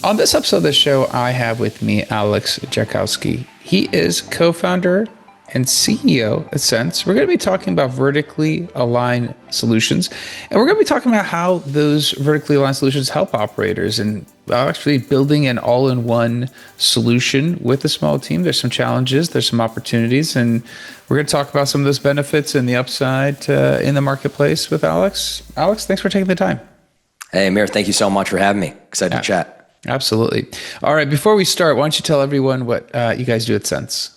On this episode of the show, I have with me Alex Jekowsky. He is co-founder and CEO at Sense. We're going to be talking about vertically aligned solutions, and we're going to be talking about how those vertically aligned solutions help operators and actually building an all-in-one solution with a small team. There's some challenges, there's some opportunities, and we're going to talk about some of those benefits and the upside in the marketplace with Alex. Alex, thanks for taking the time. Hey, Amir, thank you so much for having me. Excited to chat. Absolutely. All right, before we start, why don't you tell everyone what you guys do at Sense?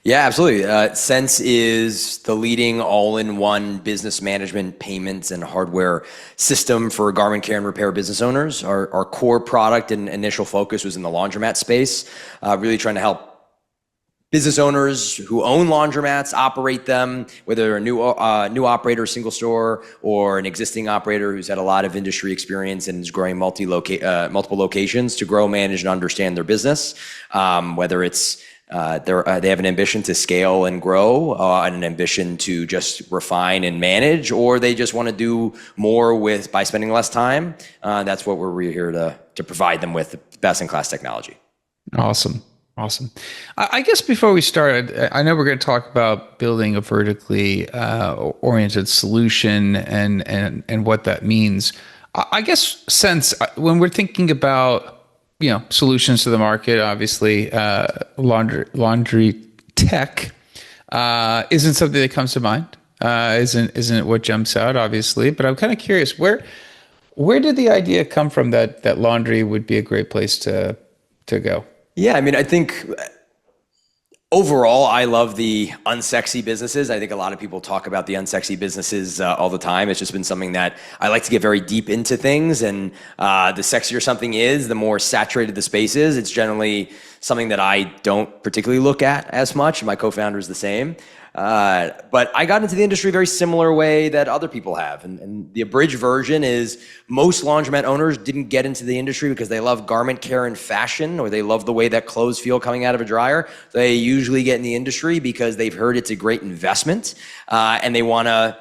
Yeah, absolutely. Sense is the leading all-in-one business management, payments, and hardware system for garment care and repair business owners. Our core product and initial focus was in the laundromat space, really trying to help business owners who own laundromats operate them, whether they're a new operator, single store, or an existing operator who's had a lot of industry experience and is growing multiple locations to grow, manage, and understand their business. Whether it's they have an ambition to scale and grow, and an ambition to just refine and manage, or they just want to do more by spending less time. That's what we're here to provide them with, best-in-class technology. Awesome. I guess before we start, I know we're going to talk about building a vertically oriented solution and what that means. I guess Sense, when we're thinking about solutions to the market, obviously laundry tech isn't something that comes to mind. Isn't what jumps out, obviously. But I'm kind of curious, where did the idea come from that laundry would be a great place to go? Yeah, I mean, I think overall, I love the unsexy businesses. I think a lot of people talk about the unsexy businesses all the time. It's just been something that I like to get very deep into things. And the sexier something is, the more saturated the space is. It's generally something that I don't particularly look at as much. My co-founder is the same. But I got into the industry a very similar way that other people have. And the abridged version is most laundromat owners didn't get into the industry because they love garment care and fashion, or they love the way that clothes feel coming out of a dryer. They usually get in the industry because they've heard it's a great investment, and they want to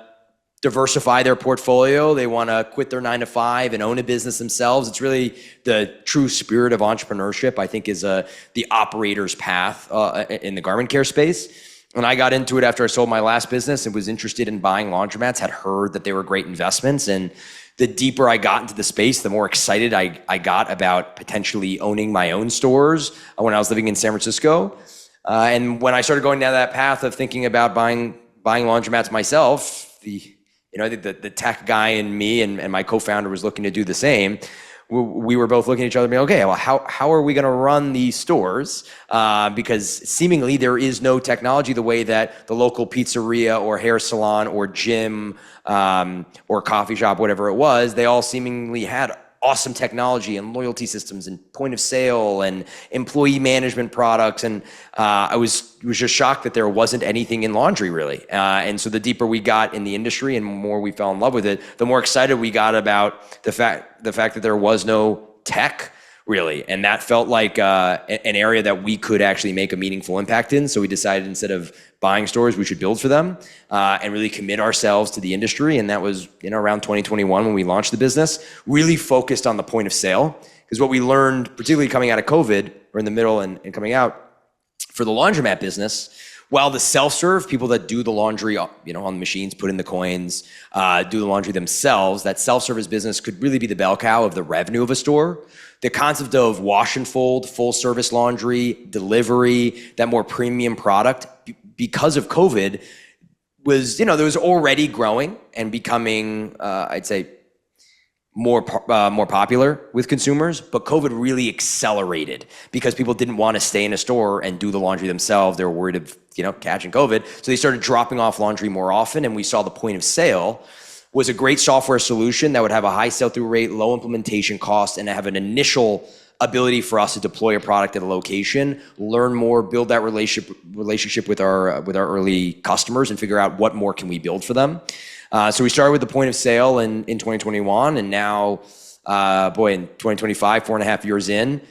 diversify their portfolio. They want to quit their 9-to-5 and own a business themselves. It's really the true spirit of entrepreneurship, I think, is the operator's path in the garment care space. When I got into it after I sold my last business and was interested in buying laundromats, had heard that they were great investments. And the deeper I got into the space, the more excited I got about potentially owning my own stores when I was living in San Francisco. And when I started going down that path of thinking about buying laundromats myself, the tech guy in me and my co-founder was looking to do the same. We were both looking at each other and being, okay, well, how are we going to run these stores? Because seemingly there is no technology the way that the local pizzeria or hair salon or gym or coffee shop, whatever it was, they all seemingly had awesome technology and loyalty systems and point of sale and employee management products. And I was just shocked that there wasn't anything in laundry really. And so the deeper we got in the industry and more we fell in love with it, the more excited we got about the fact that there was no tech really. And that felt like an area that we could actually make a meaningful impact in. So we decided instead of buying stores, we should build for them and really commit ourselves to the industry. And that was around 2021 when we launched the business, really focused on the point of sale. Because what we learned, particularly coming out of COVID or in the middle and coming out for the laundromat business, while the self-serve, people that do the laundry on the machines, put in the coins, do the laundry themselves, that self-service business could really be the bell cow of the revenue of a store. The concept of wash and fold, full service laundry, delivery, that more premium product, because of COVID, was, there was already growing and becoming, I'd say, more popular with consumers, but COVID really accelerated because people didn't want to stay in a store and do the laundry themselves. They were worried of, catching COVID. So they started dropping off laundry more often, and we saw the point of sale was a great software solution that would have a high sell-through rate, low implementation cost, and have an initial ability for us to deploy a product at a location, learn more, build that relationship with our early customers, and figure out what more can we build for them. So we started with the point of sale in 2021, and now in 2025, 4.5 years in,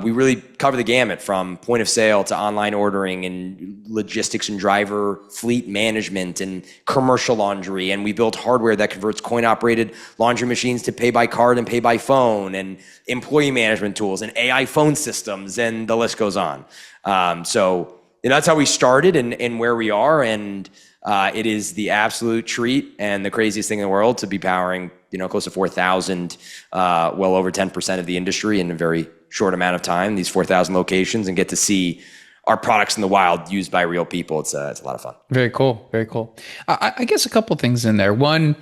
we really cover the gamut from point of sale to online ordering and logistics and driver fleet management and commercial laundry. And we built hardware that converts coin-operated laundry machines to pay by card and pay by phone, and employee management tools and AI phone systems, and the list goes on. So that's how we started and where we are. And it is the absolute treat and the craziest thing in the world to be powering close to 4,000, well over 10% of the industry in a very short amount of time, these 4,000 locations, and get to see our products in the wild used by real people. It's a lot of fun. Very cool. Very cool. I guess a couple things in there. One,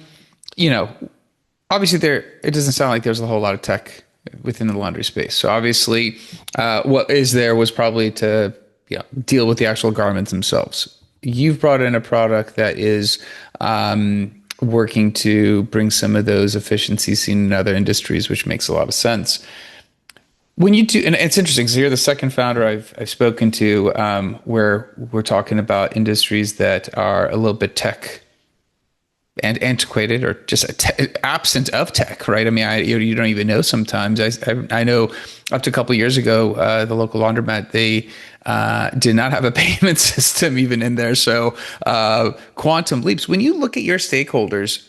obviously it doesn't sound like there's a whole lot of tech within the laundry space. So obviously what is there was probably to deal with the actual garments themselves. You've brought in a product that is working to bring some of those efficiencies seen in other industries, which makes a lot of sense. When you do, and it's interesting, so you're the second founder I've spoken to where we're talking about industries that are a little bit tech and antiquated or just absent of tech, right? I mean, you don't even know sometimes. I know up to a couple of years ago, the local laundromat, they did not have a payment system even in there. So quantum leaps. When you look at your stakeholders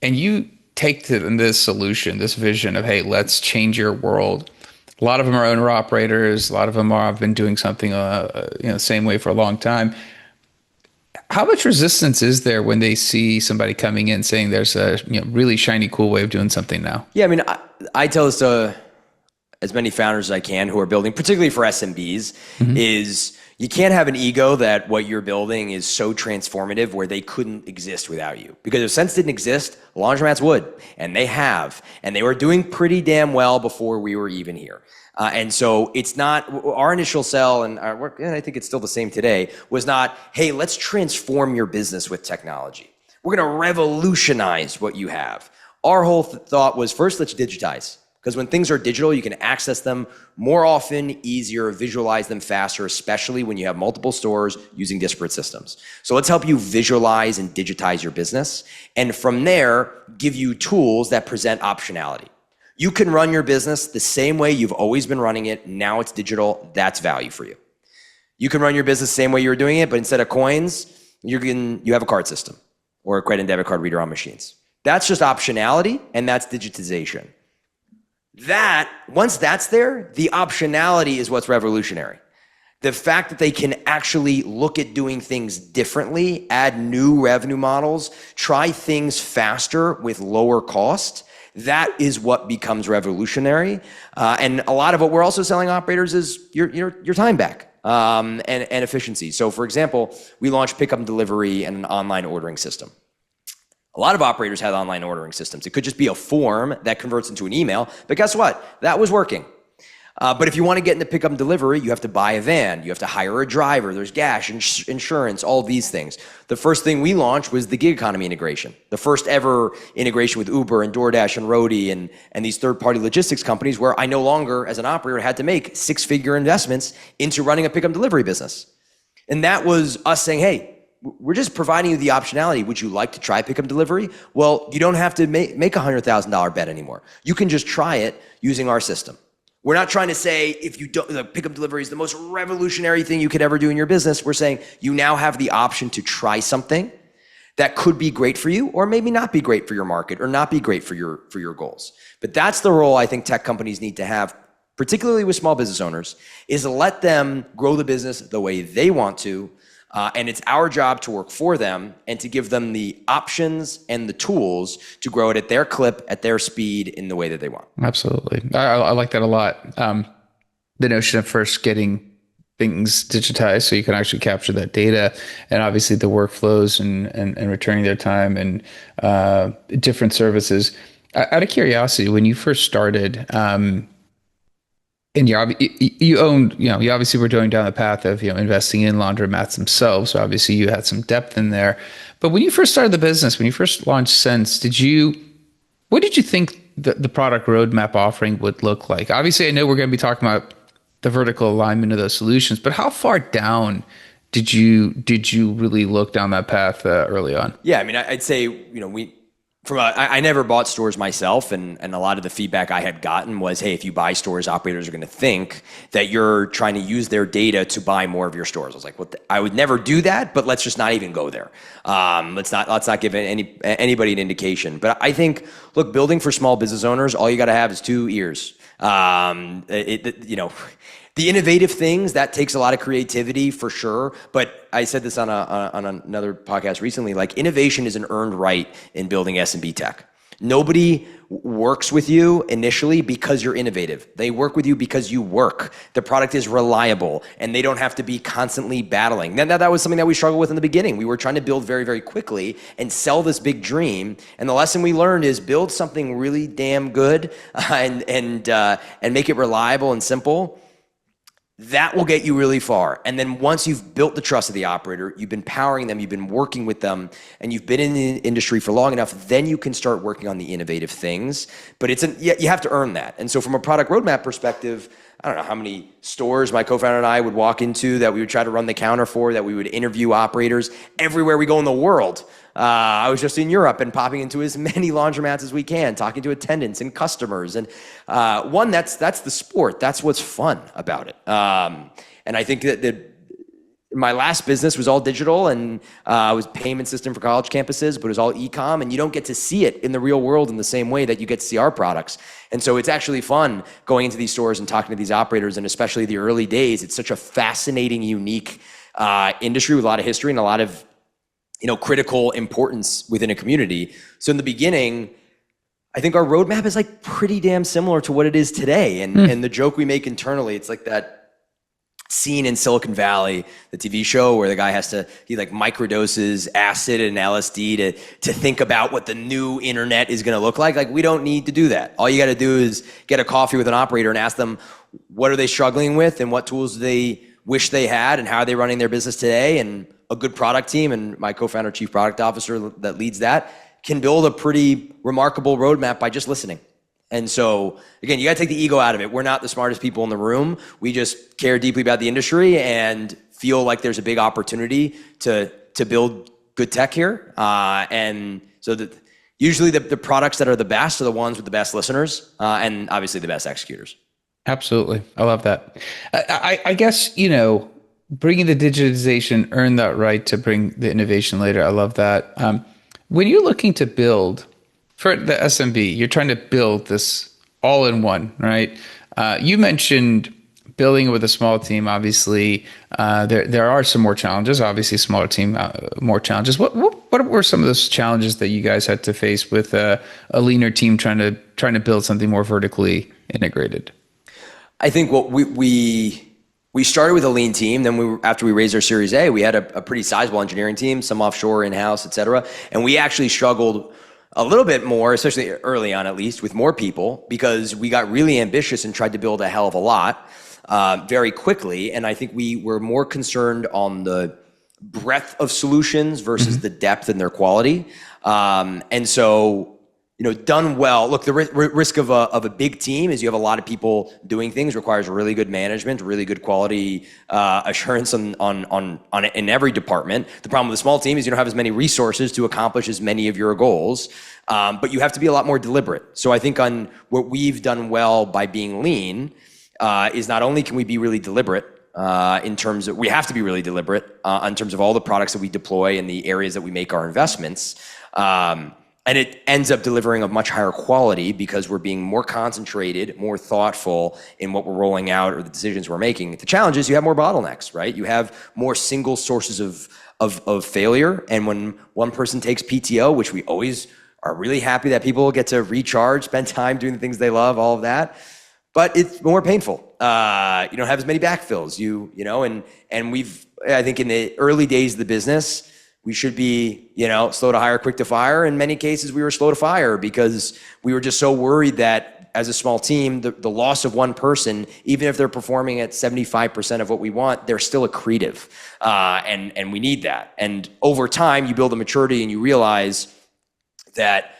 and you take to them this solution, this vision of, hey, let's change your world. A lot of them are owner operators. A lot of them have been doing something the same way for a long time. How much resistance is there when they see somebody coming in saying there's a really shiny, cool way of doing something now? Yeah, I mean, I tell this to as many founders as I can who are building, particularly for SMBs, is you can't have an ego that what you're building is so transformative where they couldn't exist without you. Because if Sense didn't exist, laundromats would, and they have, and they were doing pretty damn well before we were even here. And so it's not, our initial sell, and I think it's still the same today, was not, hey, let's transform your business with technology. We're going to revolutionize what you have. Our whole thought was, first, let's digitize. Because when things are digital, you can access them more often, easier, visualize them faster, especially when you have multiple stores using disparate systems. So let's help you visualize and digitize your business. And from there, give you tools that present optionality. You can run your business the same way you've always been running it. Now it's digital. That's value for you. You can run your business the same way you were doing it, but instead of coins, you have a card system or a credit and debit card reader on machines. That's just optionality, and that's digitization. Once that's there, the optionality is what's revolutionary. The fact that they can actually look at doing things differently, add new revenue models, try things faster with lower cost, that is what becomes revolutionary. And a lot of what we're also selling operators is your time back and efficiency. So for example, we launched pickup and delivery and an online ordering system. A lot of operators had online ordering systems. It could just be a form that converts into an email, but guess what? That was working. But if you want to get into pickup and delivery, you have to buy a van, you have to hire a driver, there's gas, insurance, all these things. The first thing we launched was the gig economy integration. The first ever integration with Uber and DoorDash and Roadie and these third-party logistics companies where I no longer, as an operator, had to make six-figure investments into running a pickup and delivery business. And that was us saying, hey, we're just providing you the optionality. Would you like to try pickup and delivery? Well, you don't have to make a $100,000 bet anymore. You can just try it using our system. We're not trying to say if you don't, the pickup delivery is the most revolutionary thing you could ever do in your business. We're saying you now have the option to try something that could be great for you or maybe not be great for your market or not be great for your goals. But that's the role I think tech companies need to have, particularly with small business owners, is to let them grow the business the way they want to. And it's our job to work for them and to give them the options and the tools to grow it at their clip, at their speed, in the way that they want. Absolutely. I like that a lot. The notion of first getting things digitized so you can actually capture that data, and obviously the workflows and returning their time and different services. Out of curiosity, when you first started, and you owned, you obviously were going down the path of, investing in laundromats themselves. So obviously you had some depth in there. But when you first started the business, when you first launched Sense, what did you think the product roadmap offering would look like? Obviously, I know we're going to be talking about the vertical alignment of those solutions, but how far down did you really look down that path early on? Yeah, I mean, I'd say, I never bought stores myself, and a lot of the feedback I had gotten was, hey, if you buy stores, operators are going to think that you're trying to use their data to buy more of your stores. I was like, I would never do that, but let's just not even go there. Let's not give anybody an indication. But I think, look, building for small business owners, all you got to have is 2 ears. The innovative things, that takes a lot of creativity for sure. But I said this on another podcast recently, like innovation is an earned right in building SMB tech. Nobody works with you initially because you're innovative. They work with you because you work. The product is reliable and they don't have to be constantly battling. That was something that we struggled with in the beginning. We were trying to build very, very quickly and sell this big dream. And the lesson we learned is build something really damn good and make it reliable and simple. That will get you really far. And then once you've built the trust of the operator, you've been powering them, you've been working with them, and you've been in the industry for long enough, then you can start working on the innovative things. But you have to earn that. And so from a product roadmap perspective, I don't know how many stores my co-founder and I would walk into that we would try to run the counter for, that we would interview operators everywhere we go in the world. I was just in Europe and popping into as many laundromats as we can, talking to attendants and customers. And that's the sport. That's what's fun about it. And I think that my last business was all digital, and it was payment system for college campuses, but it was all e-com, and you don't get to see it in the real world in the same way that you get to see our products. And so it's actually fun going into these stores and talking to these operators, and especially the early days. It's such a fascinating, unique industry with a lot of history and a lot of critical importance within a community. So in the beginning, I think our roadmap is like pretty damn similar to what it is today. And the joke we make internally, it's like that scene in Silicon Valley, the TV show where the guy he microdoses acid and LSD to think about what the new internet is going to look like. Like, we don't need to do that. All you got to do is get a coffee with an operator and ask them, what are they struggling with and what tools do they wish they had and how are they running their business today? And a good product team, and my co-founder, chief product officer that leads that, can build a pretty remarkable roadmap by just listening. And so, again, you got to take the ego out of it. We're not the smartest people in the room. We just care deeply about the industry and feel like there's a big opportunity to build good tech here. And so usually the products that are the best are the ones with the best listeners and obviously the best executors. Absolutely. I love that. I guess, bringing the digitization, earn that right to bring the innovation later. I love that. When you're looking to build for the SMB, you're trying to build this all in one, right? You mentioned building with a small team. Obviously, there are some more challenges. Obviously, smaller team, more challenges. What were some of those challenges that you guys had to face with a leaner team trying to build something more vertically integrated? I think what we started with a lean team. Then after we raised our Series A, we had a pretty sizable engineering team, some offshore, in-house, et cetera. And we actually struggled a little bit more, especially early on at least, with more people, because we got really ambitious and tried to build a hell of a lot very quickly. And I think we were more concerned on the breadth of solutions versus the depth and their quality. And so, done well. Look, the risk of a big team is you have a lot of people doing things, requires really good management, really good quality assurance on in every department. The problem with a small team is you don't have as many resources to accomplish as many of your goals, but you have to be a lot more deliberate. So I think on what we've done well by being lean is not only can we be really deliberate in terms of, we have to be really deliberate in terms of all the products that we deploy and the areas that we make our investments. And it ends up delivering a much higher quality because we're being more concentrated, more thoughtful in what we're rolling out or the decisions we're making. The challenge is you have more bottlenecks, right? You have more single sources of failure. And when one person takes PTO, which we always are really happy that people get to recharge, spend time doing the things they love, all of that. But it's more painful. You don't have as many backfills, and I think in the early days of the business, we should be, slow to hire, quick to fire. In many cases, we were slow to fire because we were just so worried that as a small team, the loss of one person, even if they're performing at 75% of what we want, they're still accretive. And we need that. And over time, you build a maturity and you realize that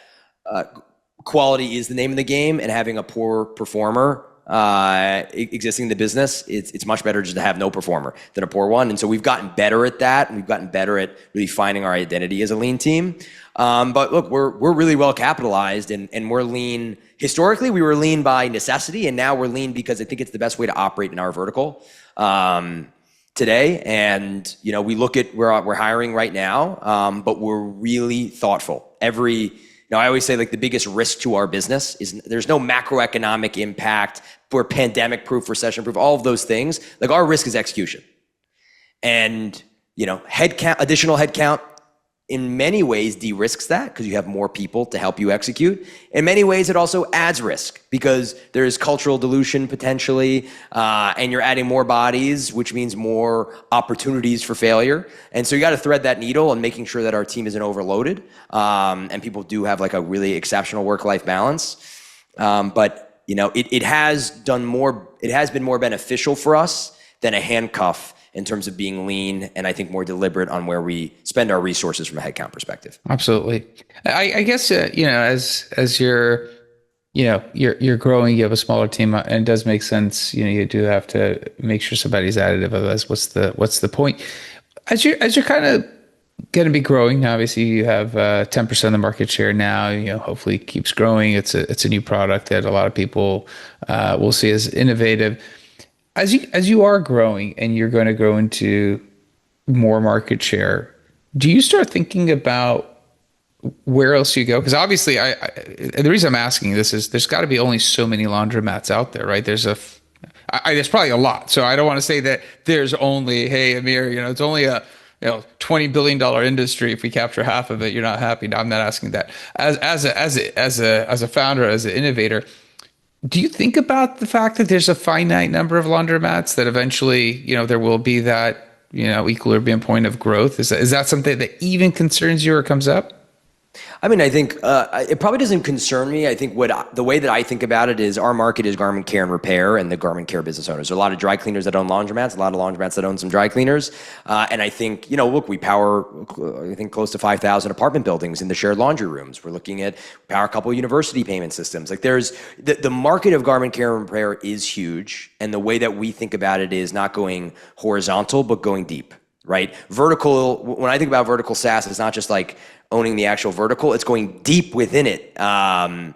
quality is the name of the game, and having a poor performer existing in the business, it's much better just to have no performer than a poor one. And so we've gotten better at that, and we've gotten better at really finding our identity as a lean team. But look, we're really well capitalized, and we're lean. Historically, we were lean by necessity, and now we're lean because I think it's the best way to operate in our vertical today. And we look at we're hiring right now, but we're really thoughtful. I always say, like, the biggest risk to our business is there's no macroeconomic impact. We're pandemic proof, recession proof, all of those things. Like, our risk is execution. And, additional headcount in many ways de-risks that because you have more people to help you execute. In many ways, it also adds risk because there's cultural dilution potentially, and you're adding more bodies, which means more opportunities for failure. And so you got to thread that needle and making sure that our team isn't overloaded, and people do have like a really exceptional work-life balance. But it has been more beneficial for us than a handcuff in terms of being lean, and I think more deliberate on where we spend our resources from a headcount perspective. Absolutely. I guess as you're growing, you have a smaller team, and it does make sense. You do have to make sure somebody's additive. Otherwise, what's the point? As you're kind of going to be growing now, obviously you have 10% of the market share now. Hopefully it keeps growing. It's a new product that a lot of people will see as innovative. As you are growing and you're going to grow into more market share, do you start thinking about where else you go? Because obviously, the reason I'm asking this is there's got to be only so many laundromats out there, right? There's probably a lot. So I don't want to say that there's only, hey, Amir, it's only a $20 billion industry. If we capture half of it, you're not happy. No, I'm not asking that. As a founder, as an innovator, do you think about the fact that there's a finite number of laundromats that eventually, there will be that, equilibrium point of growth? Is that something that even concerns you or comes up? I mean, I think it probably doesn't concern me. I think the way that I think about it is our market is garment care and repair and the garment care business owners. There are a lot of dry cleaners that own laundromats, a lot of laundromats that own some dry cleaners. And I think, look, we power, I think, close to 5,000 apartment buildings in the shared laundry rooms. We're looking at power a couple of university payment systems. Like, there's the market of garment care and repair is huge. And the way that we think about it is not going horizontal, but going deep, right? Vertical, when I think about vertical SaaS, it's not just like owning the actual vertical, it's going deep within it, and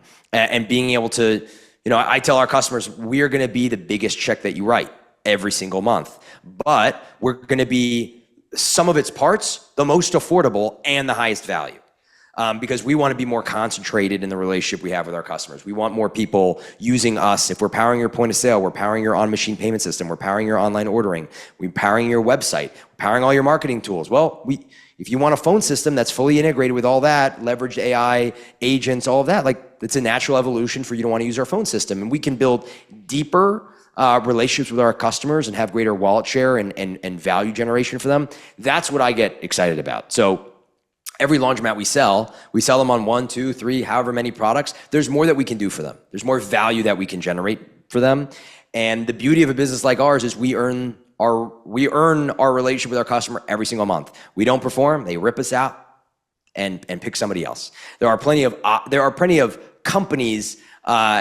being able to, I tell our customers, we're going to be the biggest check that you write every single month, but we're going to be some of its parts, the most affordable and the highest value. Because we want to be more concentrated in the relationship we have with our customers. We want more people using us. If we're powering your point of sale, we're powering your on-machine payment system, we're powering your online ordering, we're powering your website, we're powering all your marketing tools. Well, if you want a phone system that's fully integrated with all that, leveraged AI, agents, all of that, like, it's a natural evolution for you to want to use our phone system. And we can build deeper relationships with our customers and have greater wallet share and value generation for them. That's what I get excited about. So every laundromat we sell them on 1, 2, 3, however many products. There's more that we can do for them. There's more value that we can generate for them. And the beauty of a business like ours is we earn our relationship with our customer every single month. We don't perform, they rip us out and pick somebody else. There are plenty of companies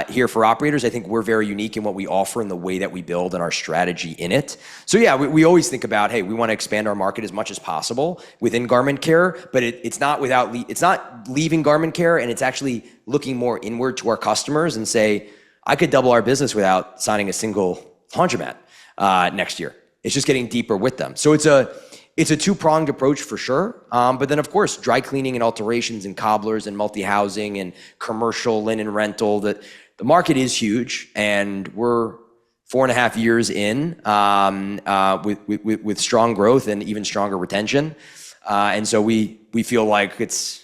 here for operators. I think we're very unique in what we offer and the way that we build and our strategy in it. So yeah, we always think about, hey, we want to expand our market as much as possible within garment care, but it's not leaving garment care, and it's actually looking more inward to our customers and say, I could double our business without signing a single laundromat next year. It's just getting deeper with them. So it's a two-pronged approach for sure. But then, of course, dry cleaning and alterations and cobblers and multi-housing and commercial linen rental, the market is huge, and we're 4.5 years in with strong growth and even stronger retention. And so we feel like it's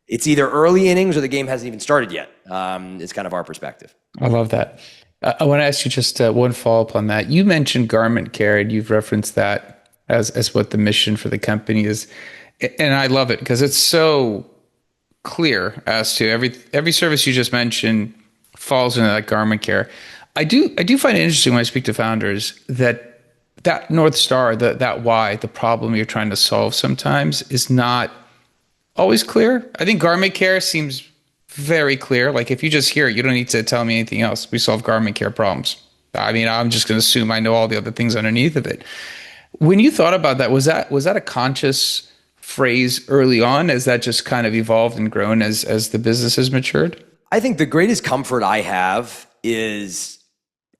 either early innings or the game hasn't even started yet. It's kind of our perspective. I love that. I want to ask you just one follow-up on that. You mentioned garment care, and you've referenced that as what the mission for the company is. And I love it because it's so clear as to every service you just mentioned falls into that garment care. I do find it interesting when I speak to founders that North Star, that why, the problem you're trying to solve sometimes is not always clear. I think garment care seems very clear. Like if you just hear it, you don't need to tell me anything else. We solve garment care problems. I mean, I'm just going to assume I know all the other things underneath of it. When you thought about that, was that a conscious phrase early on? As that just kind of evolved and grown as the business has matured? I think the greatest comfort I have is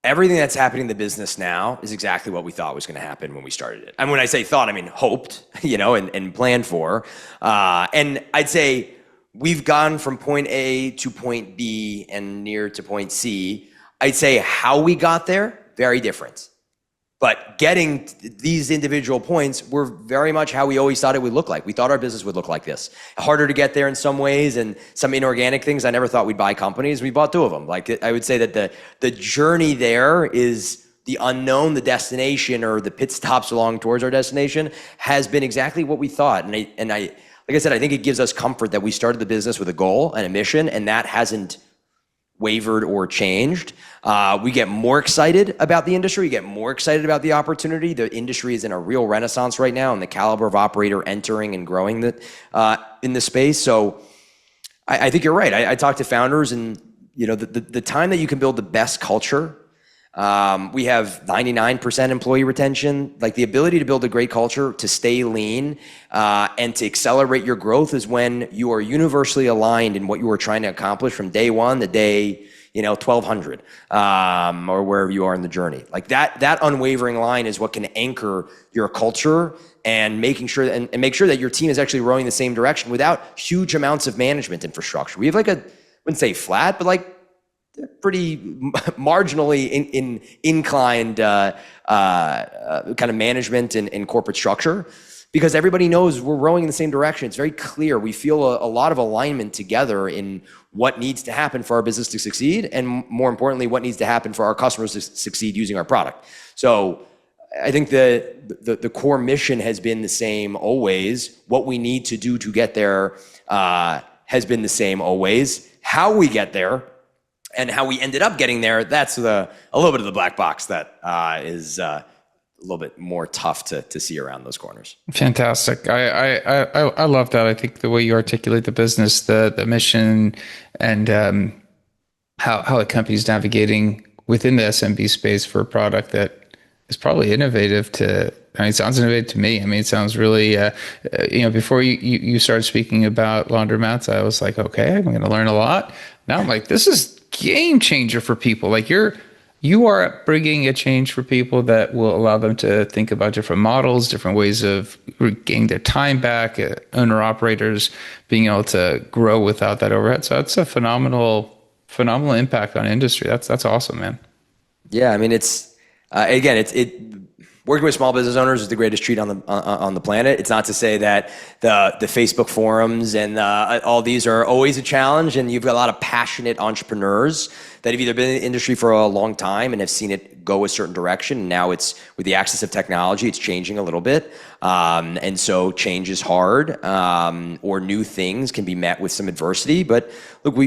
everything that's happening in the business now is exactly what we thought was going to happen when we started it. And when I say thought, I mean hoped, and planned for. And I'd say we've gone from point A to point B and near to point C. I'd say how we got there, very different. But getting these individual points were very much how we always thought it would look like. We thought our business would look like this. Harder to get there in some ways, and some inorganic things. I never thought we'd buy companies. We bought two of them. Like I would say that the journey there is the unknown, the destination, or the pit stops along towards our destination has been exactly what we thought. And I like I said, I think it gives us comfort that we started the business with a goal and a mission, and that hasn't wavered or changed. We get more excited about the industry. We get more excited about the opportunity. The industry is in a real renaissance right now, and the caliber of operator entering and growing in the space. So I think you're right. I talk to founders, and the time that you can build the best culture. We have 99% employee retention. Like the ability to build a great culture, to stay lean, and to accelerate your growth is when you are universally aligned in what you are trying to accomplish from day one to day 1200, or wherever you are in the journey. Like that unwavering line is what can anchor your culture and making sure and make sure that your team is actually rowing the same direction without huge amounts of management infrastructure. We have like I wouldn't say flat, but like pretty marginally inclined kind of management and corporate structure, because everybody knows we're rowing in the same direction. It's very clear. We feel a lot of alignment together in what needs to happen for our business to succeed, and more importantly, what needs to happen for our customers to succeed using our product. So I think the core mission has been the same always. What we need to do to get there has been the same always. How we get there and how we ended up getting there, that's a little bit of the black box that is a little bit more tough to see around those corners. Fantastic. I love that. I think the way you articulate the business, the mission, and how the company's navigating within the SMB space for a product that is probably innovative it sounds innovative to me. I mean, it sounds really, before you started speaking about laundromats, I was like, okay, I'm going to learn a lot. Now I'm like, this is game changer for people. Like you are bringing a change for people that will allow them to think about different models, different ways of getting their time back, owner operators being able to grow without that overhead. So that's a phenomenal impact on industry. That's awesome, man. Yeah, I mean, it's again, working with small business owners is the greatest treat on the planet. It's not to say that the Facebook forums and all these are always a challenge, and you've got a lot of passionate entrepreneurs that have either been in the industry for a long time and have seen it go a certain direction. And now it's with the access of technology, it's changing a little bit, and so change is hard, or new things can be met with some adversity. But look,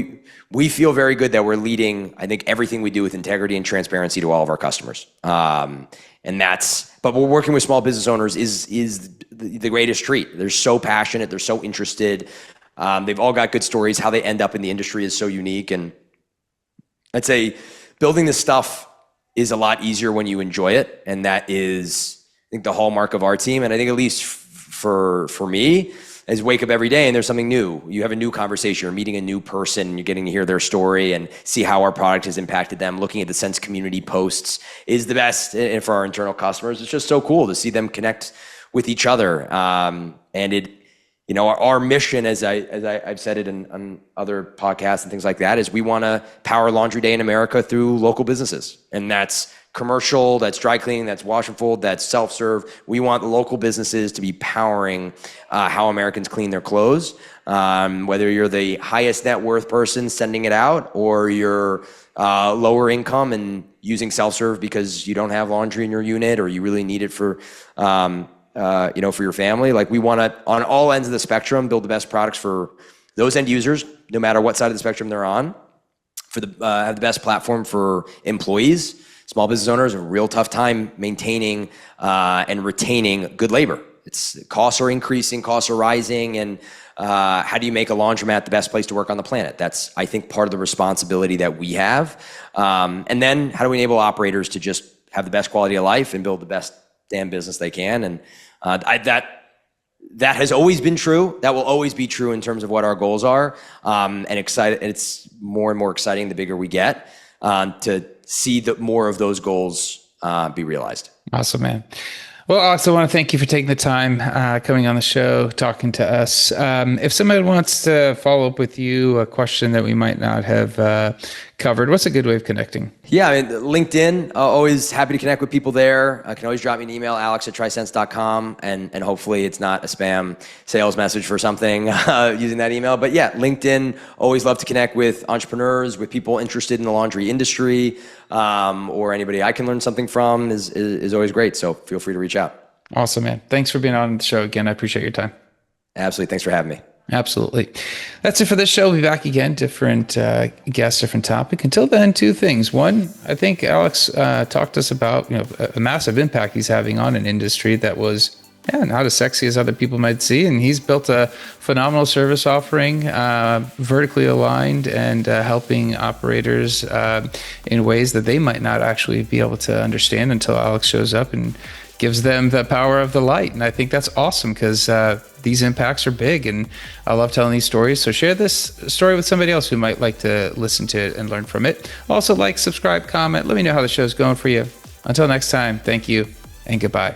we feel very good that we're leading, I think, everything we do with integrity and transparency to all of our customers. But we're working with small business owners is the greatest treat. They're so passionate. They're so interested. They've all got good stories. How they end up in the industry is so unique. And I'd say building this stuff is a lot easier when you enjoy it. And that is, I think, the hallmark of our team. And I think at least for me, is wake up every day and there's something new. You have a new conversation, you're meeting a new person, you're getting to hear their story and see how our product has impacted them. Looking at the Sense community posts is the best. And for our internal customers, it's just so cool to see them connect with each other. And our mission, as I've said it on other podcasts and things like that, is we want to power laundry day in America through local businesses. And that's commercial, that's dry cleaning, that's wash and fold, that's self-serve. We want the local businesses to be powering how Americans clean their clothes. Whether you're the highest net worth person sending it out, or you're lower income and using self-serve because you don't have laundry in your unit, or you really need it for for your family. Like, we want to, on all ends of the spectrum, build the best products for those end users, no matter what side of the spectrum they're on. Have the best platform for employees. Small business owners have a real tough time maintaining and retaining good labor. Costs are increasing, costs are rising, and how do you make a laundromat the best place to work on the planet? That's, I think, part of the responsibility that we have. And then how do we enable operators to just have the best quality of life and build the best damn business they can? And that has always been true. That will always be true in terms of what our goals are. And it's more and more exciting the bigger we get to see more of those goals be realized. Awesome, man. Well, I also want to thank you for taking the time coming on the show, talking to us. If somebody wants to follow up with you, a question that we might not have covered, what's a good way of connecting? Yeah, I mean, LinkedIn, always happy to connect with people there. Can always drop me an email, alex@trisense.com, and hopefully it's not a spam sales message for something using that email. But yeah, LinkedIn, always love to connect with entrepreneurs, with people interested in the laundry industry, or anybody I can learn something from is always great. So feel free to reach out. Awesome, man. Thanks for being on the show again. I appreciate your time. Absolutely. Thanks for having me. Absolutely. That's it for this show. We'll be back again, different guests, different topic. Until then, two things. One, I think Alex talked to us about a massive impact he's having on an industry that was not as sexy as other people might see. And he's built a phenomenal service offering, vertically aligned, and helping operators in ways that they might not actually be able to understand until Alex shows up and gives them the power of the light. And I think that's awesome because these impacts are big, and I love telling these stories. So share this story with somebody else who might like to listen to it and learn from it. Also, like, subscribe, comment. Let me know how the show's going for you. Until next time, thank you and goodbye.